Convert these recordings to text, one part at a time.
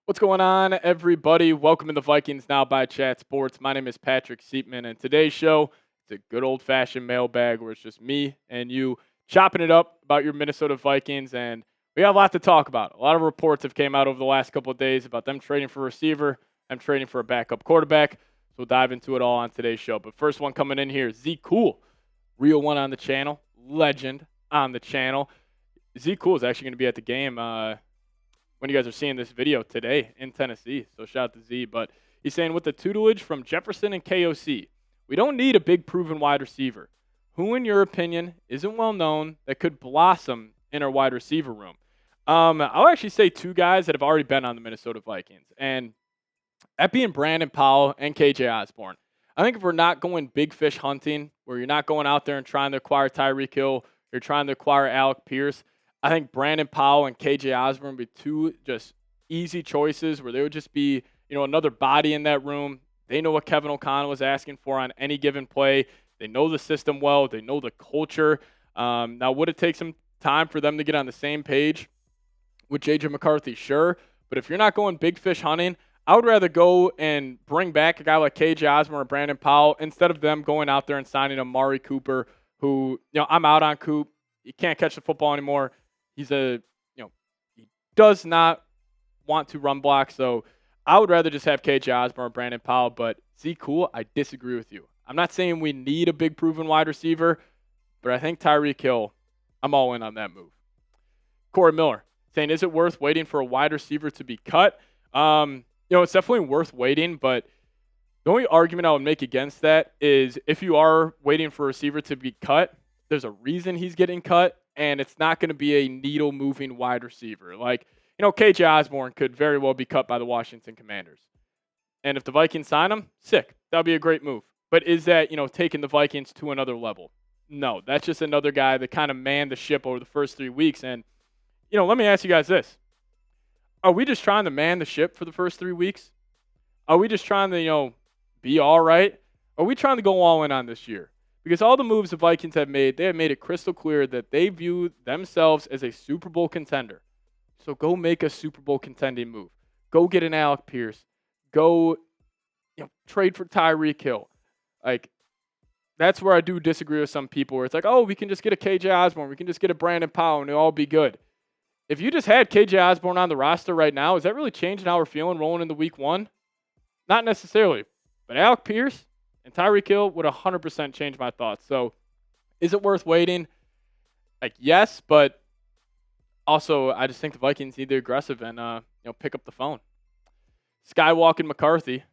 What's going on, everybody? Welcome to the Vikings Now by Chat Sports. My name is Patrick Siepman, and today's show is a good old-fashioned mailbag where it's just me and you chopping it up about your Minnesota Vikings, and we got a lot to talk about. A lot of reports have came out over the last couple of days about them trading for a receiver, them trading for a backup quarterback, so we'll dive into it all on today's show. But first one coming in here, SKOL, real one on the channel, legend on the channel. SKOL is actually going to be at the game when you guys are seeing this video today in Tennessee. So shout out to Z. But he's saying, with the tutelage from Jefferson and KOC, we don't need a big proven wide receiver. Who, in your opinion, isn't well known that could blossom in our wide receiver room? I'll actually say two guys that have already been on the Minnesota Vikings, and that being Brandon Powell and KJ Osborn. I think if we're not going big fish hunting, where you're not going out there and trying to acquire Tyreek Hill, you're trying to acquire Alec Pierce, I think Brandon Powell and KJ Osborn would be two just easy choices where they would just be, another body in that room. They know what Kevin O'Connell is asking for on any given play. They know the system well. They know the culture. Now, would it take some time for them to get on the same page with JJ McCarthy? Sure. But if you're not going big fish hunting, I would rather go and bring back a guy like KJ Osborn or Brandon Powell instead of them going out there and signing Amari Cooper, who, I'm out on Coop. He can't catch the football anymore. He's he does not want to run block, so I would rather just have KJ Osborn or Brandon Powell. But SKOL, I disagree with you. I'm not saying we need a big proven wide receiver, but I think Tyreek Hill, I'm all in on that move. Corey Miller saying, is it worth waiting for a wide receiver to be cut? It's definitely worth waiting, but the only argument I would make against that is if you are waiting for a receiver to be cut, there's a reason he's getting cut, and it's not going to be a needle-moving wide receiver. Like, KJ Osborn could very well be cut by the Washington Commanders. And if the Vikings sign him, sick. That would be a great move. But is that, taking the Vikings to another level? No, that's just another guy that kind of manned the ship over the first 3 weeks. And, let me ask you guys this. Are we just trying to man the ship for the first 3 weeks? Are we just trying to, be all right? Are we trying to go all in on this year? Because all the moves the Vikings have made, they have made it crystal clear that they view themselves as a Super Bowl contender. So go make a Super Bowl contending move. Go get an Alec Pierce. Go, trade for Tyreek Hill. Like, that's where I do disagree with some people where it's like, oh, we can just get a KJ Osborn. We can just get a Brandon Powell and it'll all be good. If you just had KJ Osborn on the roster right now, is that really changing how we're feeling rolling into week one? Not necessarily. But Alec Pierce and Tyreek Hill would 100% change my thoughts. So, is it worth waiting? Like, yes, but also I just think the Vikings need to be aggressive and pick up the phone. Skywalking McCarthy,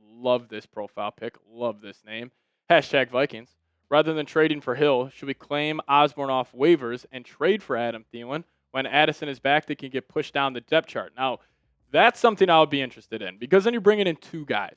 love this profile pic, love this name. #Vikings. Rather than trading for Hill, should we claim Osborn off waivers and trade for Adam Thielen? When Addison is back, they can get pushed down the depth chart. Now, that's something I would be interested in because then you're bringing in two guys.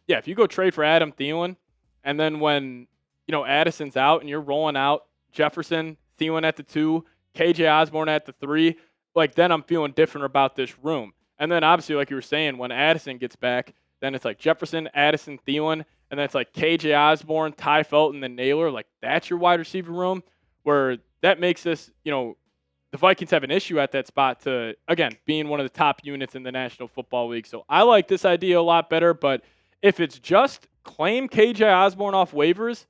If you go trade for Adam Thielen, and then when, Addison's out and you're rolling out Jefferson, Thielen at the 2, KJ Osborn at the 3, like, then I'm feeling different about this room. And then, obviously, like you were saying, when Addison gets back, then it's like Jefferson, Addison, Thielen, and then it's like KJ Osborn, Ty Felton, and Naylor. Like, that's your wide receiver room, where that makes this, the Vikings have an issue at that spot to, again, being one of the top units in the National Football League. So I like this idea a lot better, but if it's just claim KJ Osborn off waivers,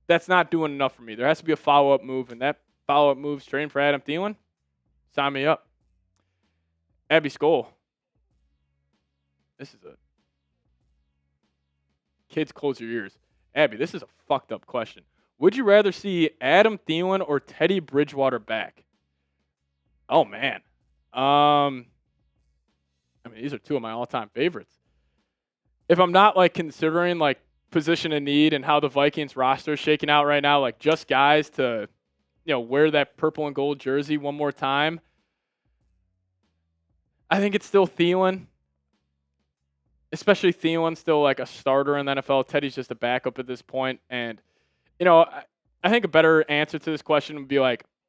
that's not doing enough for me. There has to be a follow-up move, and that follow-up move's trading for Adam Thielen. Sign me up. Abby SKOL. This is a... Kids, close your ears. Abby, this is a fucked up question. Would you rather see Adam Thielen or Teddy Bridgewater back? Oh, man. These are two of my all-time favorites. If I'm not, considering, position of need and how the Vikings roster is shaking out right now, just guys to, wear that purple and gold jersey one more time, I think it's still Thielen. Especially Thielen, still, a starter in the NFL. Teddy's just a backup at this point. And, I think a better answer to this question would be,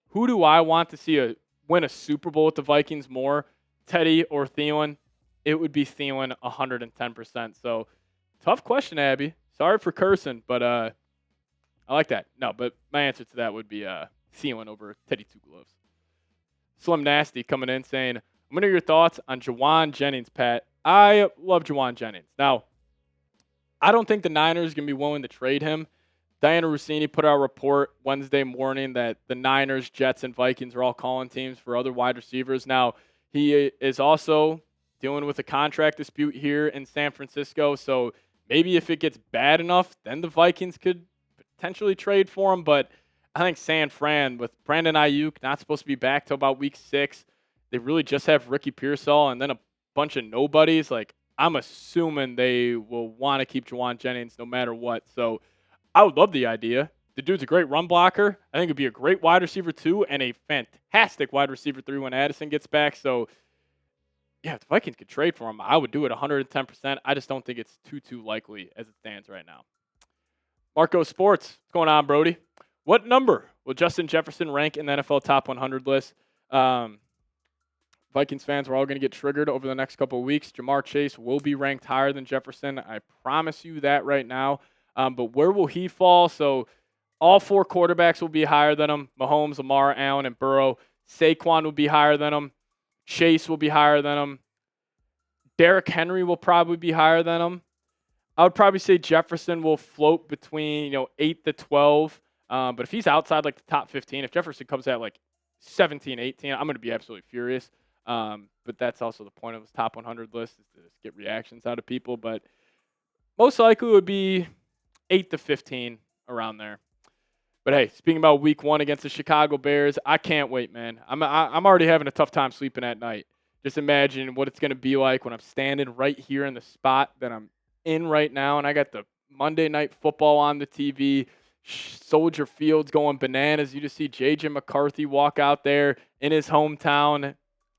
who do I want to see win a Super Bowl with the Vikings more, Teddy or Thielen? It would be Thielen 110%. So, tough question, Abby. Sorry for cursing, but I like that. No, but my answer to that would be Thielen over Teddy Two Gloves. Slim Nasty coming in saying, I'm going to hear your thoughts on Jauan Jennings, Pat. I love Jauan Jennings. Now, I don't think the Niners are going to be willing to trade him. Diana Rossini put out a report Wednesday morning that the Niners, Jets, and Vikings are all calling teams for other wide receivers. Now, he is also dealing with a contract dispute here in San Francisco. So maybe if it gets bad enough, then the Vikings could potentially trade for him. But I think San Fran, with Brandon Ayuk not supposed to be back till about week 6, they really just have Ricky Pearsall and then a bunch of nobodies. Like, I'm assuming they will want to keep Jauan Jennings no matter what. So I would love the idea. The dude's a great run blocker. I think he'd be a great wide receiver 2 and a fantastic wide receiver 3 when Addison gets back. So, yeah, if the Vikings could trade for him, I would do it 110%. I just don't think it's too likely as it stands right now. Marco Sports, what's going on, Brody? What number will Justin Jefferson rank in the NFL Top 100 list? Vikings fans, we're all going to get triggered over the next couple of weeks. Jamar Chase will be ranked higher than Jefferson. I promise you that right now. But where will he fall? So all 4 quarterbacks will be higher than him. Mahomes, Lamar, Allen, and Burrow. Saquon will be higher than him. Chase will be higher than him. Derrick Henry will probably be higher than him. I would probably say Jefferson will float between 8 to 12. But if he's outside like the top 15, if Jefferson comes at like 17, 18, I'm going to be absolutely furious. But that's also the point of this top 100 list, is to just get reactions out of people. But most likely it would be 8 to 15 around there. But hey, speaking about week 1 against the Chicago Bears, I can't wait, man. I'm already having a tough time sleeping at night. Just imagine what it's going to be like when I'm standing right here in the spot that I'm in right now, and I got the Monday Night Football on the TV. Soldier Field's going bananas. You just see JJ McCarthy walk out there in his hometown.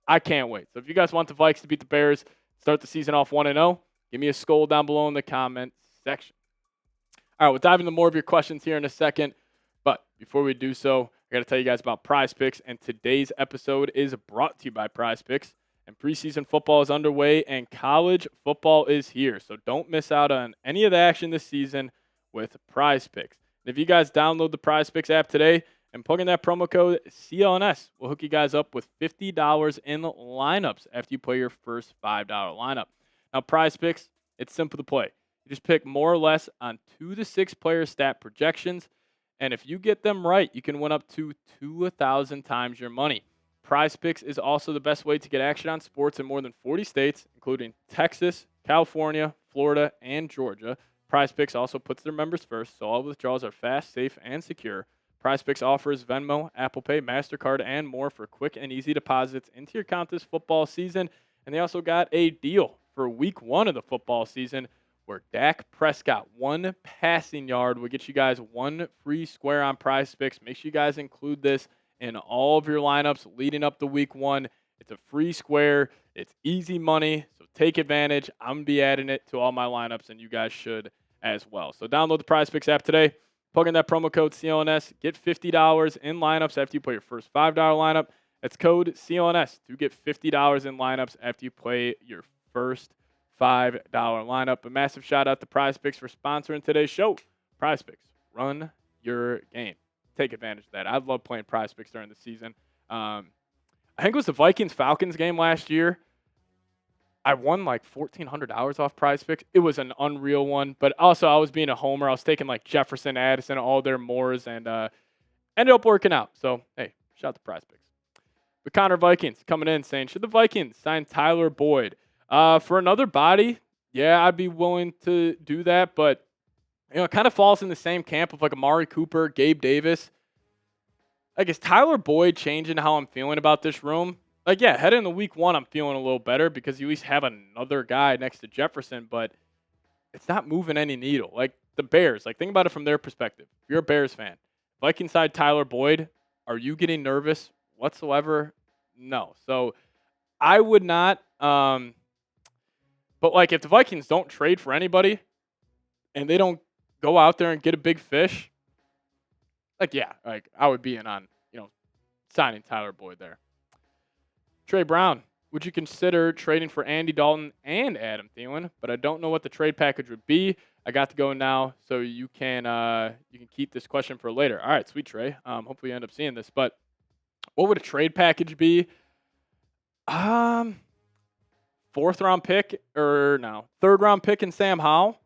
I can't wait. So if you guys want the Vikes to beat the Bears, start the season off 1-0, give me a SKOL down below in the comment section. All right, we'll dive into more of your questions here in a second. But before we do so, I got to tell you guys about PrizePicks. And today's episode is brought to you by PrizePicks. And preseason football is underway and college football is here. So don't miss out on any of the action this season with PrizePicks. And if you guys download the PrizePicks app today and plug in that promo code CLNS, we'll hook you guys up with $50 in lineups after you play your first $5 lineup. Now, PrizePicks, it's simple to play. You just pick more or less on 2 to 6 player stat projections. And if you get them right, you can win up to 2,000 times your money. PrizePicks is also the best way to get action on sports in more than 40 states, including Texas, California, Florida, and Georgia. PrizePicks also puts their members first, so all withdrawals are fast, safe, and secure. PrizePicks offers Venmo, Apple Pay, MasterCard, and more for quick and easy deposits into your account this football season. And they also got a deal for week 1 of the football season where Dak Prescott, 1 passing yard, will get you guys 1 free square on PrizePicks. Make sure you guys include this in all of your lineups leading up to week 1. It's a free square. It's easy money, so take advantage. I'm going to be adding it to all my lineups, and you guys should as well. So download the PrizePicks app today. Plug in that promo code CLNS. Get $50 in lineups after you play your first $5 lineup. That's code CLNS to get $50 in lineups after you play your first $5 lineup. A massive shout out to PrizePicks for sponsoring today's show. PrizePicks, run your game. Take advantage of that. I love playing PrizePicks during the season. I think it was the Vikings-Falcons game last year. I won like $1,400 off PrizePicks. It was an unreal one. But also, I was being a homer. I was taking like Jefferson, Addison, all their mores, and ended up working out. So, hey, shout out to PrizePicks. But Connor Vikings coming in saying, should the Vikings sign Tyler Boyd? For another body, yeah, I'd be willing to do that. But it kind of falls in the same camp of like Amari Cooper, Gabe Davis. Like, is Tyler Boyd changing how I'm feeling about this room? Like, yeah, heading into week 1, I'm feeling a little better because you at least have another guy next to Jefferson, but it's not moving any needle. Like, the Bears, like, think about it from their perspective. If you're a Bears fan, Vikings side Tyler Boyd, are you getting nervous whatsoever? No. So, I would not. But, like, if the Vikings don't trade for anybody and they don't go out there and get a big fish, like, yeah, like, I would be in on, signing Tyler Boyd there. Trey Brown, would you consider trading for Andy Dalton and Adam Thielen? But I don't know what the trade package would be. I got to go now, so you can keep this question for later. All right, sweet Trey. Hopefully you end up seeing this. But what would a trade package be? Fourth round pick or no, third round pick in Sam Howell,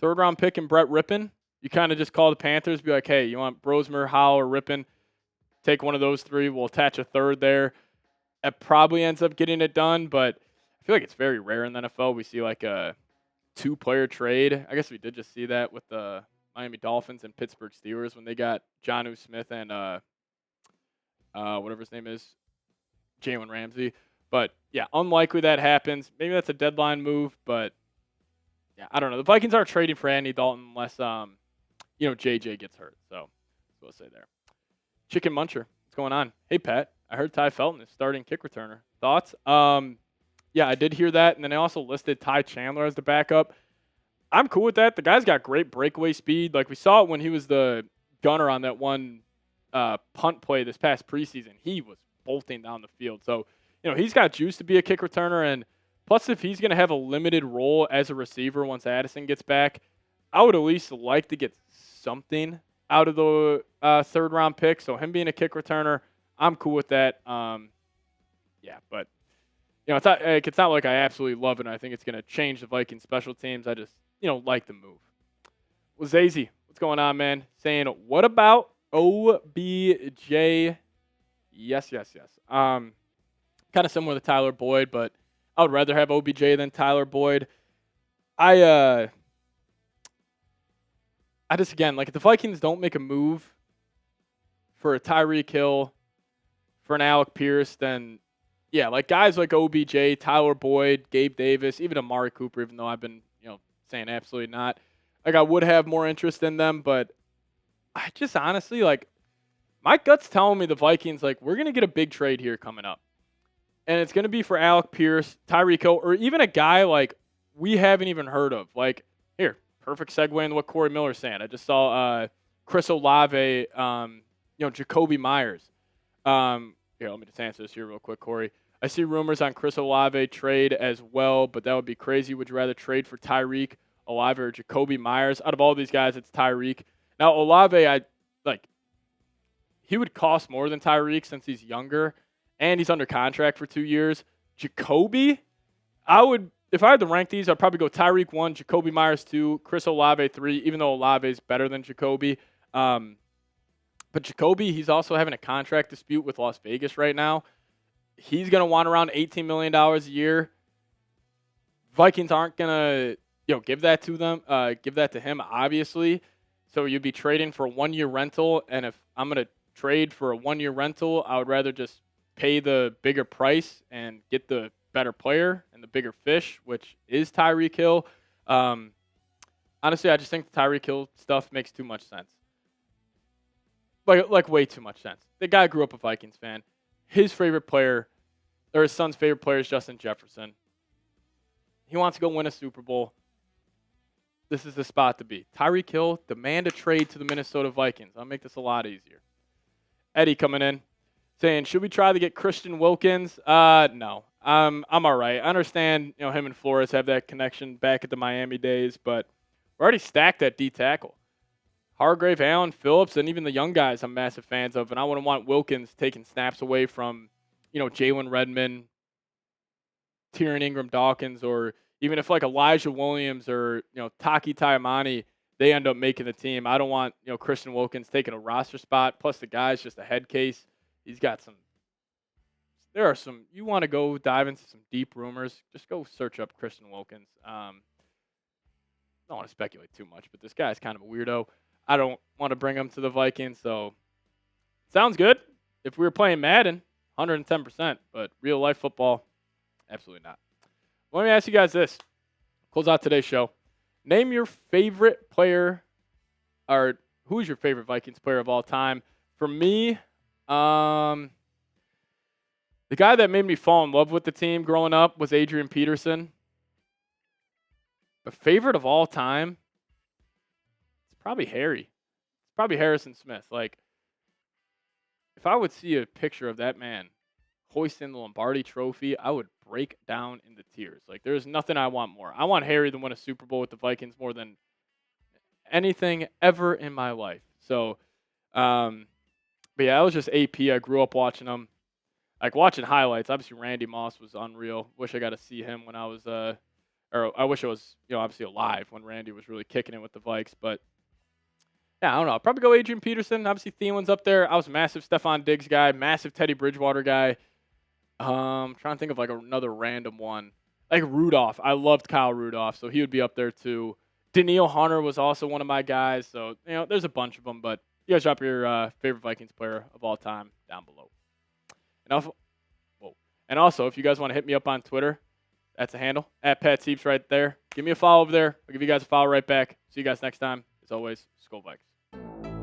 third round pick in Brett Rippon. You kind of just call the Panthers, be like, hey, you want Brosmer, Howell, or Rippon? Take one of those three. We'll attach a third there. It probably ends up getting it done, but I feel like it's very rare in the NFL. We see like a 2-player trade. I guess we did just see that with the Miami Dolphins and Pittsburgh Steelers when they got Jonnu Smith and whatever his name is, Jalen Ramsey. But yeah, unlikely that happens. Maybe that's a deadline move, but yeah, I don't know. The Vikings aren't trading for Andy Dalton unless JJ gets hurt. So that's what I'll say there. Chicken Muncher, what's going on? Hey Pat, I heard Ty Felton is starting kick returner. Thoughts? Yeah, I did hear that, and then they also listed Ty Chandler as the backup. I'm cool with that. The guy's got great breakaway speed. Like we saw it when he was the gunner on that one punt play this past preseason. He was bolting down the field. So, he's got juice to be a kick returner, and plus if he's going to have a limited role as a receiver once Addison gets back, I would at least like to get something out of the third-round pick. So him being a kick returner, I'm cool with that. Yeah, but it's not like I absolutely love it. I think it's going to change the Vikings special teams. I just like the move. Well, Zazy, what's going on, man? Saying what about OBJ? Yes. Kind of similar to Tyler Boyd, but I would rather have OBJ than Tyler Boyd. I just, again, like if the Vikings don't make a move for a Tyreek Hill, for an Alec Pierce, then yeah, like guys like OBJ, Tyler Boyd, Gabe Davis, even Amari Cooper, even though I've been, saying absolutely not. Like I would have more interest in them, but I just honestly, like, my gut's telling me the Vikings, like, we're going to get a big trade here coming up. And it's going to be for Alec Pierce, Tyreek Hill, or even a guy like we haven't even heard of. Like, here, perfect segue into what Corey Miller's saying. I just saw Chris Olave, Jacoby Myers. Here, let me just answer this here real quick, Corey. I see rumors on Chris Olave trade as well, but that would be crazy. Would you rather trade for Tyreek, Olave, or Jacoby Myers? Out of all these guys, it's Tyreek. Now, Olave, he would cost more than Tyreek since he's younger, and he's under contract for 2 years. Jacoby, if I had to rank these, I'd probably go Tyreek 1, Jacoby Myers 2, Chris Olave 3, even though Olave is better than Jacoby. But Jacoby, he's also having a contract dispute with Las Vegas right now. He's going to want around $18 million a year. Vikings aren't going to give that to him, obviously. So you'd be trading for a 1-year rental, and if I'm going to trade for a 1-year rental, I would rather just pay the bigger price and get the better player and the bigger fish, which is Tyreek Hill. Honestly, I just think the Tyreek Hill stuff makes too much sense. Like way too much sense. The guy grew up a Vikings fan. His favorite player, or his son's favorite player, is Justin Jefferson. He wants to go win a Super Bowl. This is the spot to be. Tyreek Hill, demand a trade to the Minnesota Vikings. I'll make this a lot easier. Eddie coming in, saying, should we try to get Christian Wilkins? No. I'm all right. I understand, him and Flores have that connection back at the Miami days, but we're already stacked at D tackle. Hargrave, Allen, Phillips, and even the young guys I'm massive fans of, and I wouldn't want Wilkins taking snaps away from, Jalen Redmond, Tyrion Ingram-Dawkins, or even if like Elijah Williams or, Taki Taimani, they end up making the team. I don't want, Christian Wilkins taking a roster spot. Plus the guy's just a head case. He's got there are some, you want to go dive into some deep rumors, just go search up Christian Wilkins. I don't want to speculate too much, but this guy's kind of a weirdo. I don't want to bring him to the Vikings, so sounds good. If we were playing Madden, 110%, but real life football, absolutely not. Let me ask you guys this. Close out today's show. Name your favorite player, or who's your favorite Vikings player of all time? For me, the guy that made me fall in love with the team growing up was Adrian Peterson. But favorite of all time, it's probably Harry. It's probably Harrison Smith. Like, if I would see a picture of that man hoisting the Lombardi Trophy, I would break down into tears. Like, there's nothing I want more. I want Harry to win a Super Bowl with the Vikings more than anything ever in my life. So, but yeah, that was just AP. I grew up watching them. Like, watching highlights. Obviously, Randy Moss was unreal. Wish I got to see him when I was, or I wish I was, obviously alive when Randy was really kicking it with the Vikes. But yeah, I don't know. I'll probably go Adrian Peterson. Obviously, Thielen's up there. I was a massive Stephon Diggs guy, massive Teddy Bridgewater guy. Trying to think of like another random one. Like Rudolph. I loved Kyle Rudolph, so he would be up there too. Daniil Hunter was also one of my guys. So, there's a bunch of them. But you guys drop your favorite Vikings player of all time down below. And also, if you guys want to hit me up on Twitter, that's a handle, at Pat Sieps right there. Give me a follow over there. I'll give you guys a follow right back. See you guys next time. As always, SKOL Vikes.